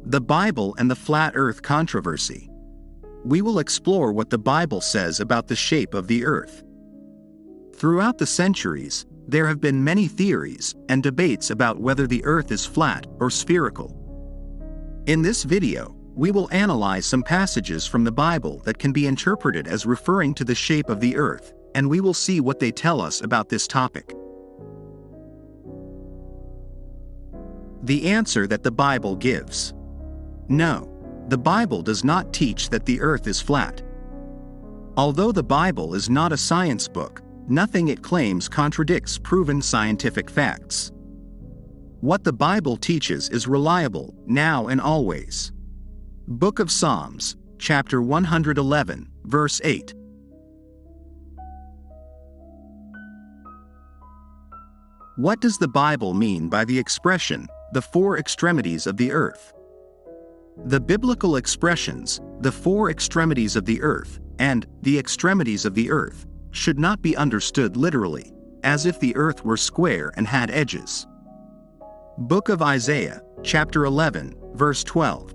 The Bible and the Flat Earth Controversy. We will explore what the Bible says about the shape of the Earth. Throughout the centuries, there have been many theories and debates about whether the Earth is flat or spherical. In this video, we will analyze some passages from the Bible that can be interpreted as referring to the shape of the Earth, and we will see what they tell us about this topic. The answer that the Bible gives. No, the Bible does not teach that the Earth is flat. Although the Bible is not a science book, nothing it claims contradicts proven scientific facts. What the Bible teaches is reliable, now and always. Book of Psalms, chapter 111, verse 8. What does the Bible mean by the expression, the four extremities of the earth? The biblical expressions, the four extremities of the earth, and the extremities of the earth, should not be understood literally, as if the earth were square and had edges. Book of Isaiah, chapter 11, verse 12.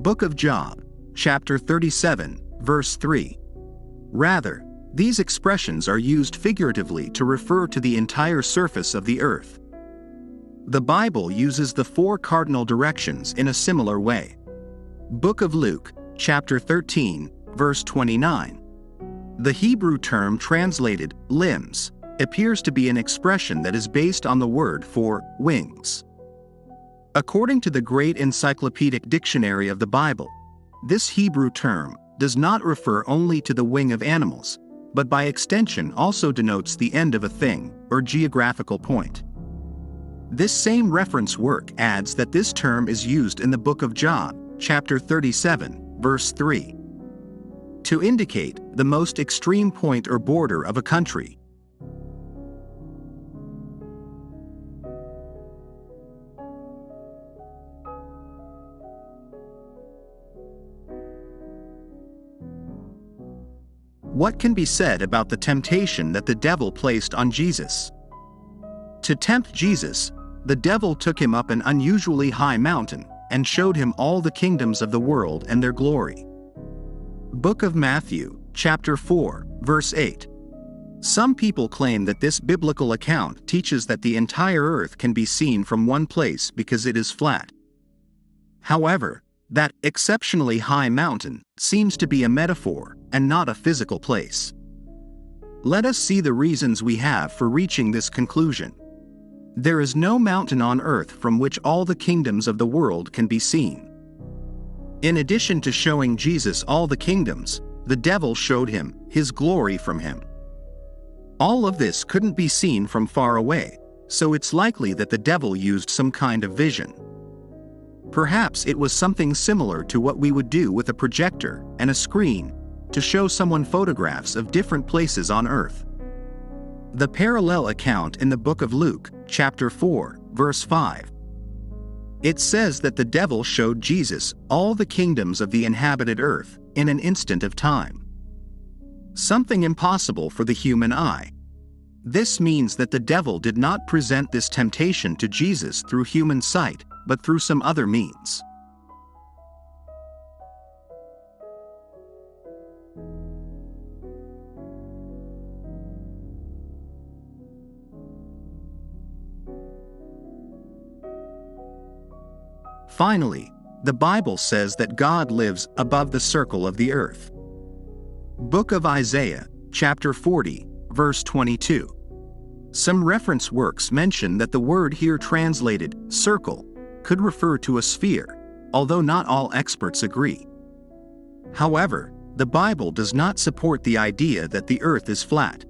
Book of Job, chapter 37, verse 3. Rather, these expressions are used figuratively to refer to the entire surface of the earth. The Bible uses the four cardinal directions in a similar way. Book of Luke, chapter 13, verse 29. The Hebrew term translated limbs appears to be an expression that is based on the word for wings. According to the Great Encyclopedic Dictionary of the Bible, this Hebrew term does not refer only to the wing of animals, but by extension also denotes the end of a thing or geographical point. This same reference work adds that this term is used in the book of Job, chapter 37, verse 3, to indicate the most extreme point or border of a country. What can be said about the temptation that the devil placed on Jesus? To tempt Jesus, the devil took him up an unusually high mountain and showed him all the kingdoms of the world and their glory. Book of Matthew, chapter 4, verse 8. Some people claim that this biblical account teaches that the entire earth can be seen from one place because it is flat. However, that exceptionally high mountain seems to be a metaphor and not a physical place. Let us see the reasons we have for reaching this conclusion. There is no mountain on earth from which all the kingdoms of the world can be seen. In addition to showing Jesus all the kingdoms, the devil showed him his glory from him. All of this couldn't be seen from far away, so it's likely that the devil used some kind of vision. Perhaps it was something similar to what we would do with a projector and a screen to show someone photographs of different places on earth. The parallel account in the book of Luke, chapter 4, verse 5. It says that the devil showed Jesus all the kingdoms of the inhabited earth in an instant of time. Something impossible for the human eye. This means that the devil did not present this temptation to Jesus through human sight, but through some other means. Finally, the Bible says that God lives above the circle of the earth. Book of Isaiah, chapter 40, verse 22. Some reference works mention that the word here translated circle could refer to a sphere, although not all experts agree. However, the Bible does not support the idea that the earth is flat.